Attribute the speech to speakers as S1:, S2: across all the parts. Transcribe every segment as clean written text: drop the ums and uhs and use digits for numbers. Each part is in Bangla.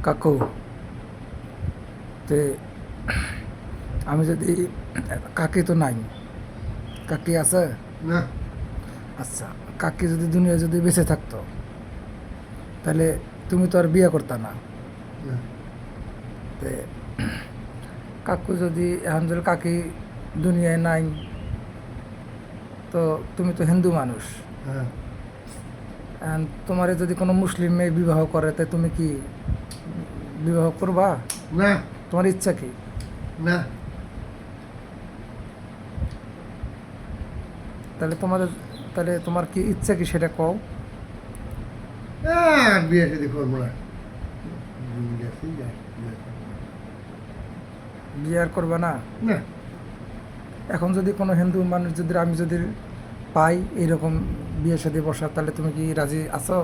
S1: কাকু, তে আমি যদি কাকি তো নাই, কাকি আছে?
S2: না
S1: আচ্ছা, কাকি যদি দুনিয়া যদি বেঁচে থাকতো তাহলে তুমি তো আর বিয়ে করতা না।
S2: না
S1: তে কাকু যদি এখন যদি কাকি দুনিয়ায় নাই, তো তুমি তো হিন্দু মানুষ,
S2: হ্যাঁ
S1: এখন তোমারে যদি কোনো মুসলিম মেয়ে বিবাহ করে তা তুমি কি বিবাহ করবা?
S2: না
S1: তোমার ইচ্ছা কি?
S2: না
S1: তাহলে তোমাদের তাহলে তোমার কি ইচ্ছা কি সেটা কও।
S2: বিয়ে শাদি করবো না। বিয়ে শাদি বিয়ে করবো
S1: বিয়ে আর করবা না?
S2: না।
S1: এখন যদি কোনো হিন্দু মানুষ যদি আমি যদি পাই এইরকম বিয়ে শাদী বসা, তাহলে তুমি কি রাজি আছো?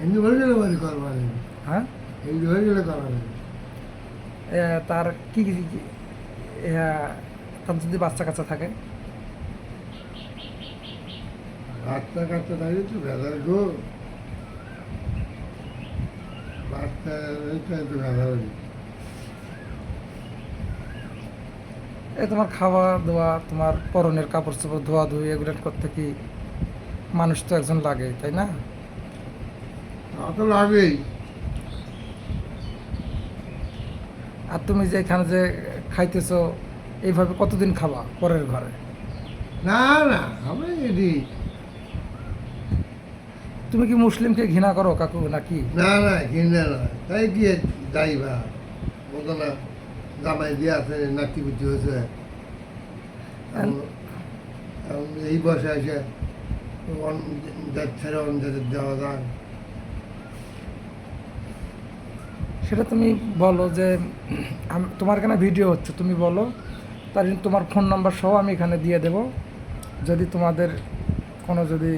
S2: হিন্দু হয়ে গেলে বাড়ি করবা নেই।
S1: হ্যাঁ,
S2: হিন্দু হয়ে গেলে করা নেই।
S1: তার কি তার যদি বাচ্চা কাচ্চা থাকে?
S2: বাচ্চা কাচ্চা থাকে তো ভেজাল গো। বাচ্চা এইটা তো ভেজাল।
S1: তোমার খাওয়া দাওয়া, তোমার পরনের কাপড় চোপড় ধোয়া ধুই এগুলো করতে কি মানুষ তো একজন লাগে, তাই না?
S2: তা তো লাগেই।
S1: আর তুমি যে এখানে যে খাইতেছো, এইভাবে কতদিন খাবা পরের ঘরে?
S2: না না আমি এটি
S1: তুমি কি মুসলিমকে ঘৃণা করো কাকু নাকি?
S2: না না কিনে না তাই কি যাইবা বলতো না জামাই দিয়ে আছে নাতি বুদ্ধি হয়েছে এখন- এখন এই বয়সে এসে ছেড়ে অন্য জাতের দেওয়া যায়।
S1: সেটা তুমি বলো যে তোমার এখানে ভিডিও হচ্ছে, তুমি বলো, তার জন্য তোমার ফোন নাম্বার সহ আমি এখানে দিয়ে দেব। যদি তোমাদের কোনো যদি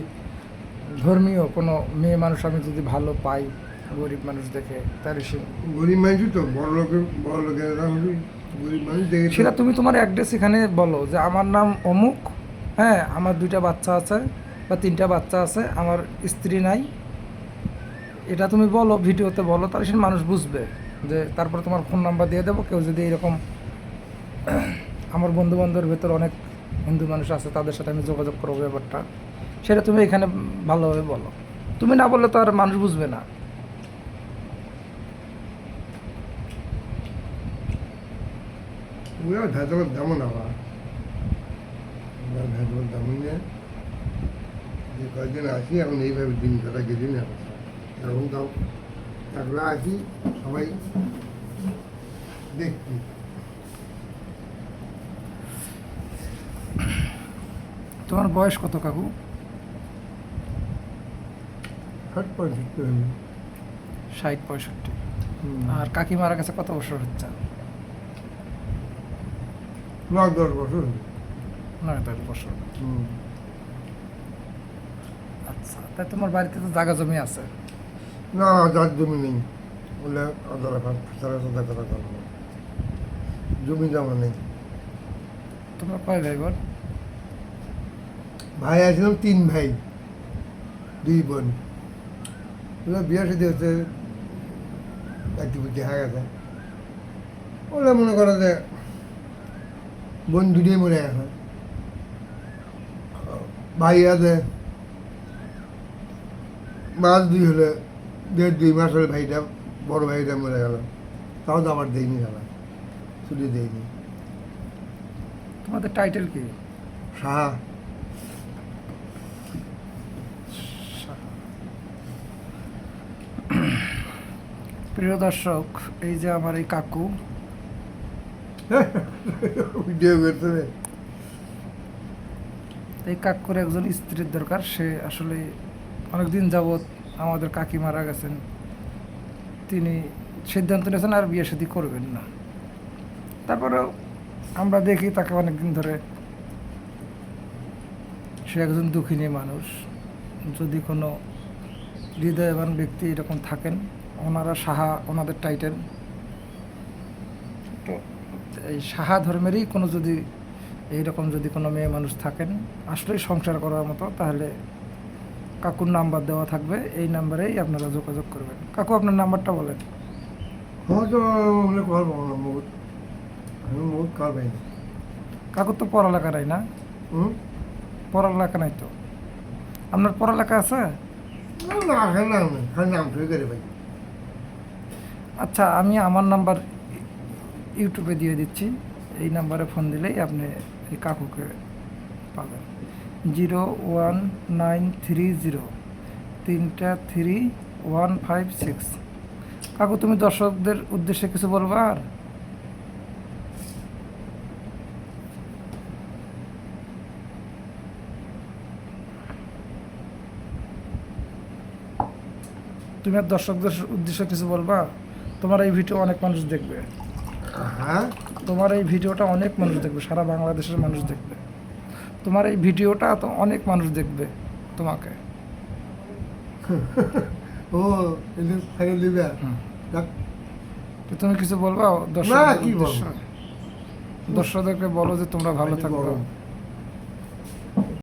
S1: ধর্মীয় কোনো মেয়ে মানুষ আমি যদি ভালো পাই, গরিব মানুষ দেখে, তাহলে
S2: গরিব মানুষ তো বড় লোকের গরিব মানুষ দেখে তো-
S1: সেটা তুমি তোমার অ্যাড্রেস এখানে বলো যে আমার নাম অমুক, হ্যাঁ আমার 2টা বাচ্চা আছে বা 3টা বাচ্চা আছে, আমার স্ত্রী নাই, এটা তুমি বলো, ভিডিওতে বলো, তাহলে সে মানুষ বুঝবে। যে তারপরে তোমার ফোন নাম্বার দিয়ে দেবো, কেউ যদি এরকম আমার বন্ধু বান্ধবের ভেতর অনেক হিন্দু মানুষ আছে, তাদের সাথে আমি যোগাযোগ করবো ব্যাপারটা, সেটা তুমি এখানে ভালোভাবে বলো। তুমি না বললে তো আর মানুষ বুঝবে না।
S2: ওরা ভেতরের তেমন আবার ভেতরের তেমন নিয়ে যে কয়েকদিন আসি এখন এইভাবে দিন কাটা গেছি না এখন তাও একলা আসি সবাই দেখছি।
S1: তোমার বয়স কত কাকু?
S2: 60-65
S1: 60-65। আর কাকি মারা গেছে কত বছর হচ্ছে?
S2: 9-10 বছর।
S1: 9-10 বছর। আচ্ছা, তাই তোমার বাড়িতে তো জায়গা জমি আছে?
S2: না যার জমি নেই বলে আধার কার্ড সারা সাদা করা করবো জমি জমা নেই।
S1: তোমরা কয় ভাই বোন?
S2: ভাই আসলাম 3 ভাই 2 বোন ওগুলো বিয়ে সাথে হচ্ছে একটি বুদ্ধি হয়ে গেছে ওগুলো মনে করো যে বোন দুটোই মরে গেছে ভাই আছে মাস 2 হলে 1.5-2 মাস হলে ভাইটা বড় ভাইটা মরে গেল তাও তো আবার দেয়নি খেলা ছুটি দেয়নি।
S1: তোমাদের টাইটেল কি?
S2: সাহা
S1: প্রিয় দর্শক, এই যে আমার এই কাকু,
S2: ভিডিও করতে
S1: এই কাকুর একজন স্ত্রীর দরকার। সে আসলে অনেকদিন যাবৎ আমাদের কাকি মারা গেছেন, তিনি সিদ্ধান্ত নিয়েছেন আর বিয়ে শাদী করবেন না। তারপরেও আমরা দেখি তাকে অনেকদিন ধরে, সে একজন দুঃখিনী মানুষ। যদি কোনো হৃদয়বান ব্যক্তি এরকম থাকেন, ওনারা সাহা ওনাদের টাইটেল, তো এই সাহা ধর্মেরই কোনো যদি এইরকম যদি কোনো মেয়ে মানুষ থাকেন আসলেই সংসার করার মতো, তাহলে কাকুর নাম্বার দেওয়া থাকবে, এই নাম্বারেই আপনারা যোগাযোগ করবেন। কাকু আপনার নাম্বারটা বলেন।
S2: হয়তো বলে করবো না মুখ, আমি মুখ করবে না।
S1: কাকুর তো পড়ালেখা নাই না?
S2: হুম?
S1: পড়ালেখা নাই তো? আপনার পড়ালেখা আছে?
S2: না খালি নাম নেই, খালি নাম শুরু করে ভাই।
S1: আচ্ছা, আমি আমার নাম্বার ইউটিউবে দিয়ে দিচ্ছি। এই নাম্বারে ফোন দিলেই আপনি এই কাকুকে পাবেন। 01930 33156। কাকু, তুমি দর্শকদের উদ্দেশ্যে কিছু বলবা আর? তুমি আর দর্শকদের উদ্দেশ্যে কিছু বলবা? তোমার এই ভিডিও অনেক মানুষ দেখবে।
S2: হ্যাঁ?
S1: তোমার এই ভিডিওটা অনেক মানুষ দেখবে, সারা বাংলাদেশের মানুষ দেখবে। তোমার এই ভিডিওটা তো অনেক মানুষ দেখবে তোমাকে।
S2: ও এদের ফাইনাল দিবে।
S1: হুম।
S2: যাক,
S1: তো তুমি কিছু বলবা
S2: না,
S1: দর্শকদের
S2: কি বলবো?
S1: উদ্দেশ্যে? দর্শকদেরকে বলো যে তোমরা ভালো
S2: আমি
S1: থাকবে।
S2: গরম।